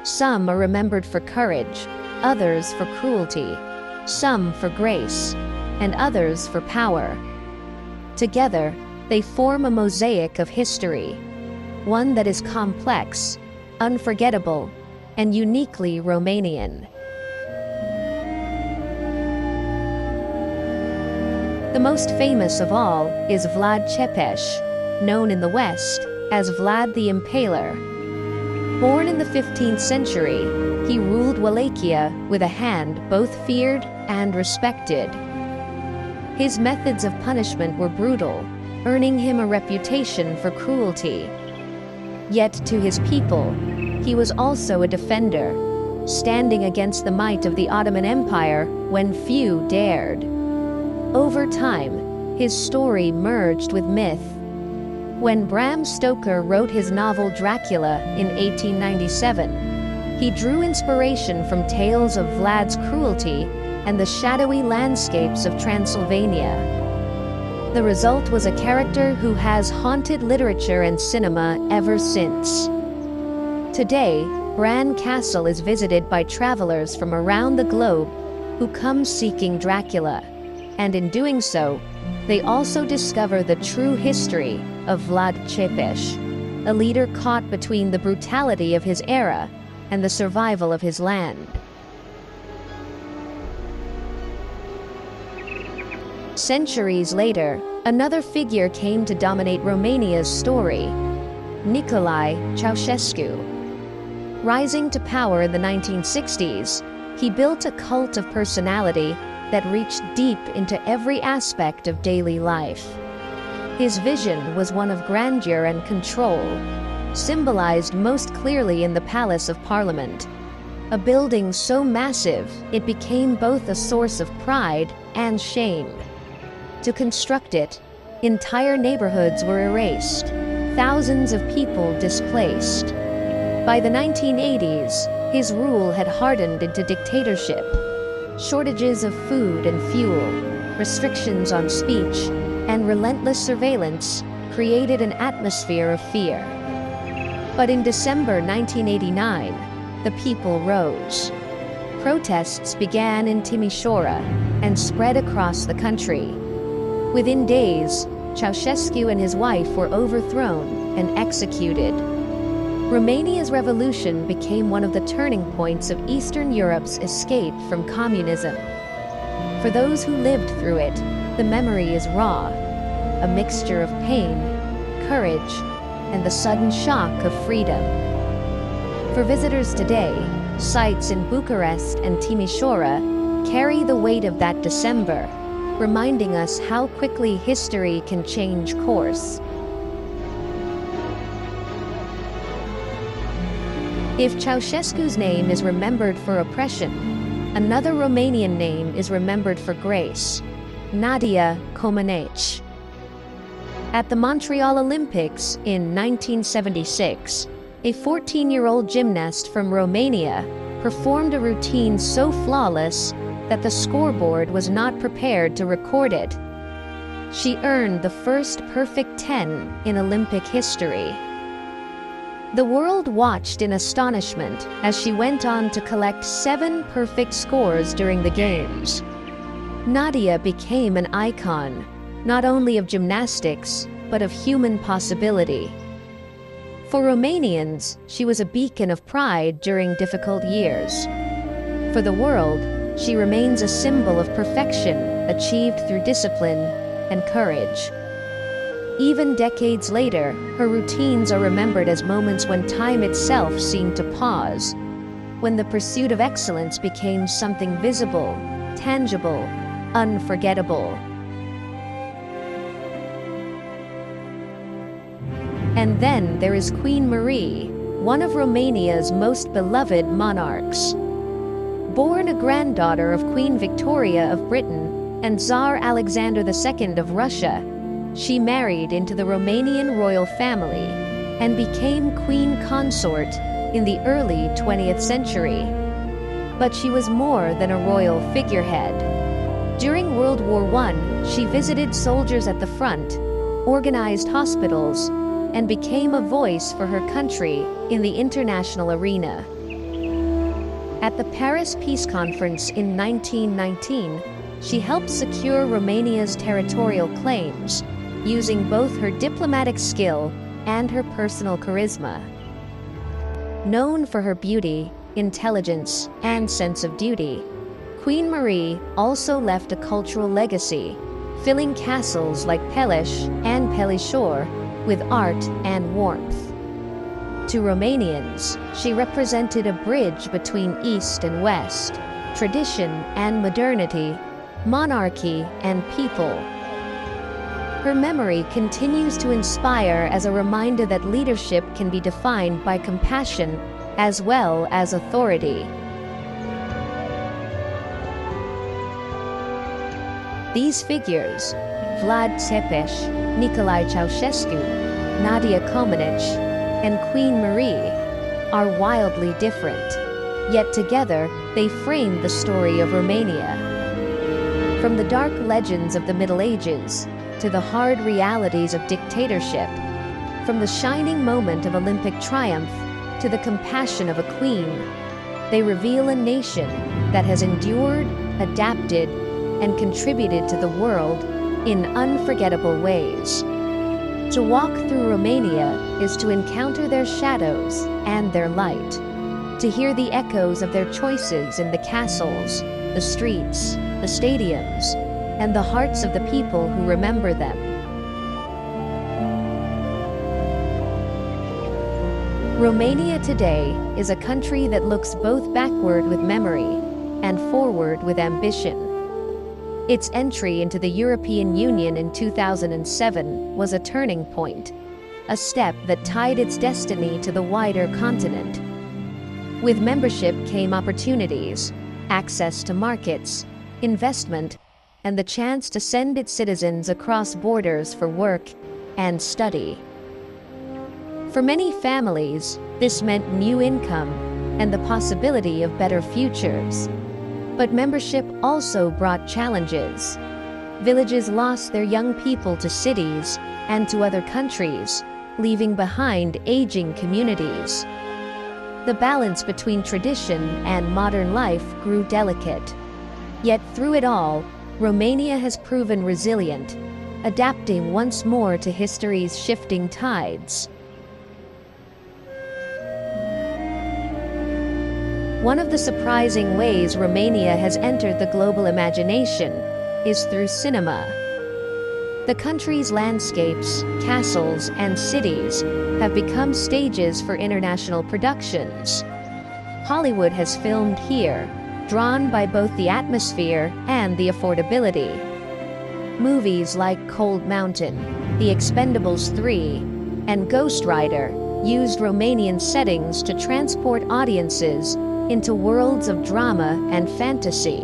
Some are remembered for courage, others for cruelty, some for grace, and others for power. Together, they form a mosaic of history, one that is complex, unforgettable, and uniquely Romanian. The most famous of all is Vlad Tepes, known in the West as Vlad the Impaler. Born in the 15th century, he ruled Wallachia with a hand both feared and respected. His methods of punishment were brutal, earning him a reputation for cruelty. Yet to his people, he was also a defender, standing against the might of the Ottoman Empire when few dared. Over time, his story merged with myth. When Bram Stoker wrote his novel Dracula in 1897, he drew inspiration from tales of Vlad's cruelty and the shadowy landscapes of Transylvania. The result was a character who has haunted literature and cinema ever since. Today, Bran Castle is visited by travelers from around the globe who come seeking Dracula, and in doing so, they also discover the true history of Vlad Tepes, a leader caught between the brutality of his era and the survival of his land. Centuries later, another figure came to dominate Romania's story: Nicolae Ceausescu. Rising to power in the 1960s, he built a cult of personality that reached deep into every aspect of daily life. His vision was one of grandeur and control, symbolized most clearly in the Palace of Parliament, a building so massive it became both a source of pride and shame. To construct it, entire neighborhoods were erased, thousands of people displaced. By the 1980s, his rule had hardened into dictatorship. Shortages of food and fuel, restrictions on speech, and relentless surveillance created an atmosphere of fear. But in December 1989, the people rose. Protests began in Timișoara and spread across the country. Within days, Ceausescu and his wife were overthrown and executed. Romania's revolution became one of the turning points of Eastern Europe's escape from communism. For those who lived through it, the memory is raw, a mixture of pain, courage, and the sudden shock of freedom. For visitors today, sites in Bucharest and Timișoara carry the weight of that December, reminding us how quickly history can change course. If Ceausescu's name is remembered for oppression, another Romanian name is remembered for grace: Nadia Comaneci. At the Montreal Olympics in 1976, a 14-year-old gymnast from Romania performed a routine so flawless that the scoreboard was not prepared to record it. She earned the first perfect 10 in Olympic history. The world watched in astonishment as she went on to collect 7 perfect scores during the Games. Nadia became an icon, not only of gymnastics, but of human possibility. For Romanians, she was a beacon of pride during difficult years. For the world, she remains a symbol of perfection achieved through discipline and courage. Even decades later, her routines are remembered as moments when time itself seemed to pause, when the pursuit of excellence became something visible, tangible, unforgettable. And then there is Queen Marie, one of Romania's most beloved monarchs. Born a granddaughter of Queen Victoria of Britain and Tsar Alexander II of Russia, she married into the Romanian royal family and became queen consort in the early 20th century. But she was more than a royal figurehead. During World War I, she visited soldiers at the front, organized hospitals, and became a voice for her country in the international arena. At the Paris Peace Conference in 1919, she helped secure Romania's territorial claims, using both her diplomatic skill and her personal charisma. Known for her beauty, intelligence, and sense of duty, Queen Marie also left a cultural legacy, filling castles like Peleș and Pelișor with art and warmth. To Romanians, she represented a bridge between East and West, tradition and modernity, monarchy and people. Her memory continues to inspire as a reminder that leadership can be defined by compassion as well as authority. These figures, Vlad Tepes, Nicolae Ceausescu, Nadia Comaneci, and Queen Marie, are wildly different, yet together they frame the story of Romania. From the dark legends of the Middle Ages to the hard realities of dictatorship, from the shining moment of Olympic triumph to the compassion of a queen, they reveal a nation that has endured, adapted, and contributed to the world in unforgettable ways. To walk through Romania is to encounter their shadows and their light, to hear the echoes of their choices in the castles, the streets, the stadiums, and the hearts of the people who remember them. Romania today is a country that looks both backward with memory and forward with ambition. Its entry into the European Union in 2007 was a turning point, a step that tied its destiny to the wider continent. With membership came opportunities, access to markets, investment, and the chance to send its citizens across borders for work and study. For many families, this meant new income and the possibility of better futures. But membership also brought challenges. Villages lost their young people to cities and to other countries, leaving behind aging communities. The balance between tradition and modern life grew delicate. Yet through it all, Romania has proven resilient, adapting once more to history's shifting tides. One of the surprising ways Romania has entered the global imagination is through cinema. The country's landscapes, castles, and cities have become stages for international productions. Hollywood has filmed here, drawn by both the atmosphere and the affordability. Movies like Cold Mountain, The Expendables 3, and Ghost Rider used Romanian settings to transport audiences into worlds of drama and fantasy.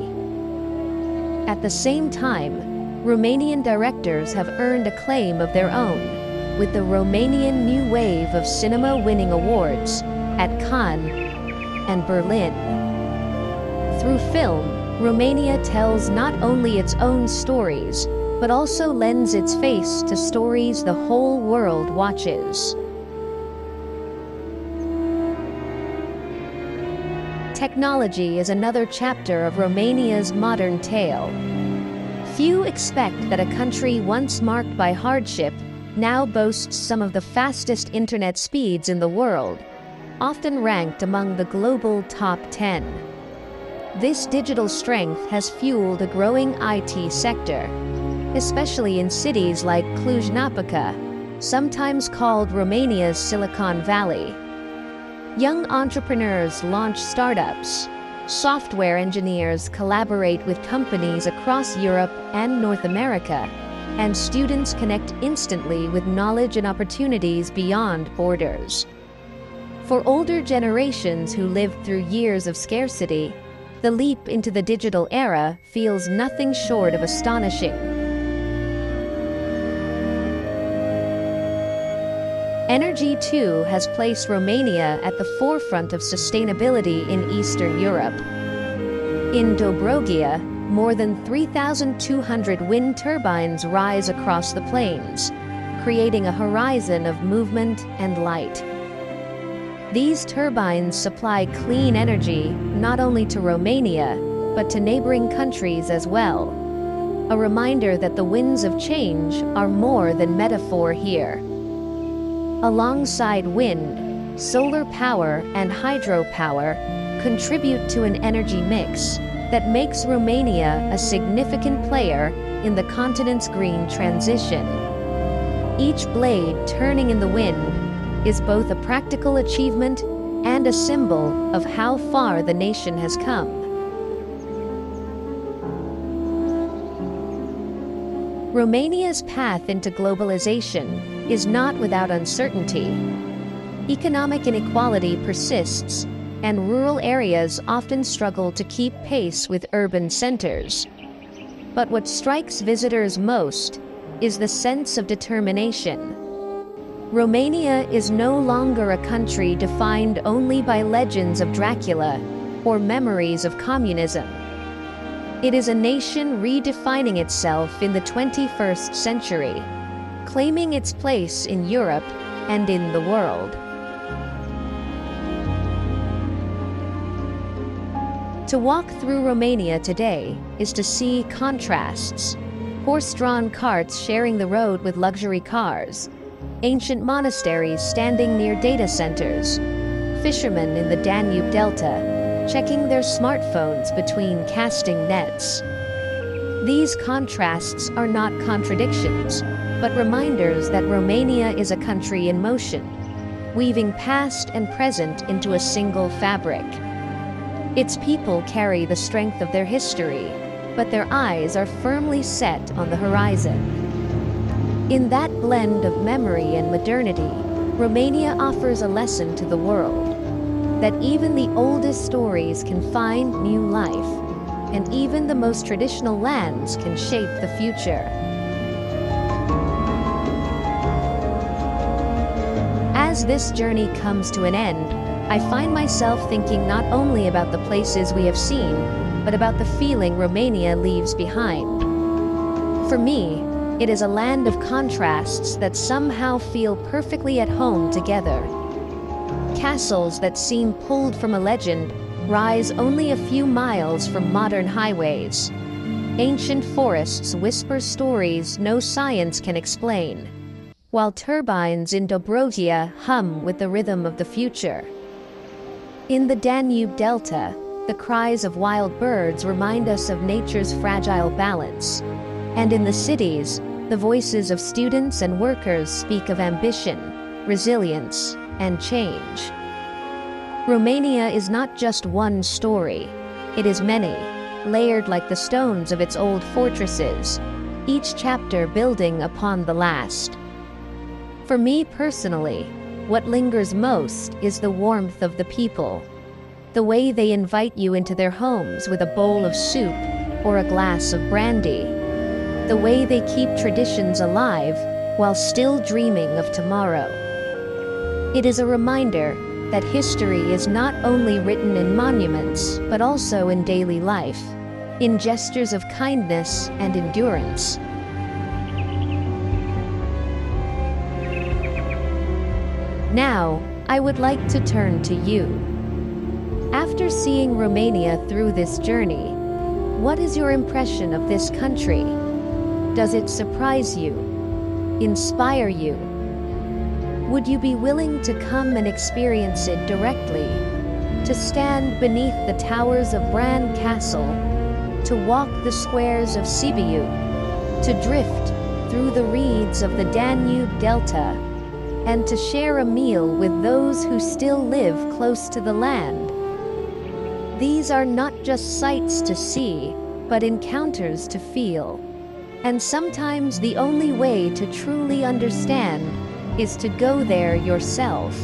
At the same time, Romanian directors have earned acclaim of their own, with the Romanian New Wave of Cinema winning awards at Cannes and Berlin. Through film, Romania tells not only its own stories, but also lends its face to stories the whole world watches. Technology is another chapter of Romania's modern tale. Few expect that a country once marked by hardship now boasts some of the fastest internet speeds in the world, often ranked among the global top 10. This digital strength has fueled a growing IT sector, especially in cities like Cluj-Napoca, sometimes called Romania's Silicon Valley. Young entrepreneurs launch startups. Software engineers collaborate with companies across Europe and North America, and students connect instantly with knowledge and opportunities beyond borders. For older generations who lived through years of scarcity, the leap into the digital era feels nothing short of astonishing. Energy, too, has placed Romania at the forefront of sustainability in Eastern Europe. In Dobrogia, more than 3,200 wind turbines rise across the plains, creating a horizon of movement and light. These turbines supply clean energy not only to Romania, but to neighboring countries as well. A reminder that the winds of change are more than metaphor here. Alongside wind, solar power and hydropower contribute to an energy mix that makes Romania a significant player in the continent's green transition. Each blade turning in the wind is both a practical achievement and a symbol of how far the nation has come. Romania's path into globalization is not without uncertainty. Economic inequality persists, and rural areas often struggle to keep pace with urban centers. But what strikes visitors most is the sense of determination. Romania is no longer a country defined only by legends of Dracula or memories of communism. It is a nation redefining itself in the 21st century, claiming its place in Europe and in the world. To walk through Romania today is to see contrasts. Horse-drawn carts sharing the road with luxury cars, ancient monasteries standing near data centers, fishermen in the Danube Delta checking their smartphones between casting nets. These contrasts are not contradictions, but reminders that Romania is a country in motion, weaving past and present into a single fabric. Its people carry the strength of their history, but their eyes are firmly set on the horizon. In that blend of memory and modernity, Romania offers a lesson to the world, that even the oldest stories can find new life, and even the most traditional lands can shape the future. As this journey comes to an end, I find myself thinking not only about the places we have seen, but about the feeling Romania leaves behind. For me, it is a land of contrasts that somehow feel perfectly at home together. Castles that seem pulled from a legend rise only a few miles from modern highways. Ancient forests whisper stories no science can explain, while turbines in Dobrogia hum with the rhythm of the future. In the Danube Delta, the cries of wild birds remind us of nature's fragile balance. And in the cities, the voices of students and workers speak of ambition, resilience, and change. Romania is not just one story. It is many, layered like the stones of its old fortresses, each chapter building upon the last. For me personally, what lingers most is the warmth of the people. The way they invite you into their homes with a bowl of soup or a glass of brandy. The way they keep traditions alive while still dreaming of tomorrow. It is a reminder that history is not only written in monuments, but also in daily life, in gestures of kindness and endurance. Now, I would like to turn to you. After seeing Romania through this journey, what is your impression of this country? Does it surprise you? Inspire you? Would you be willing to come and experience it directly? To stand beneath the towers of Bran Castle? To walk the squares of Sibiu? To drift through the reeds of the Danube Delta? And to share a meal with those who still live close to the land? These are not just sights to see, but encounters to feel. And sometimes the only way to truly understand is to go there yourself.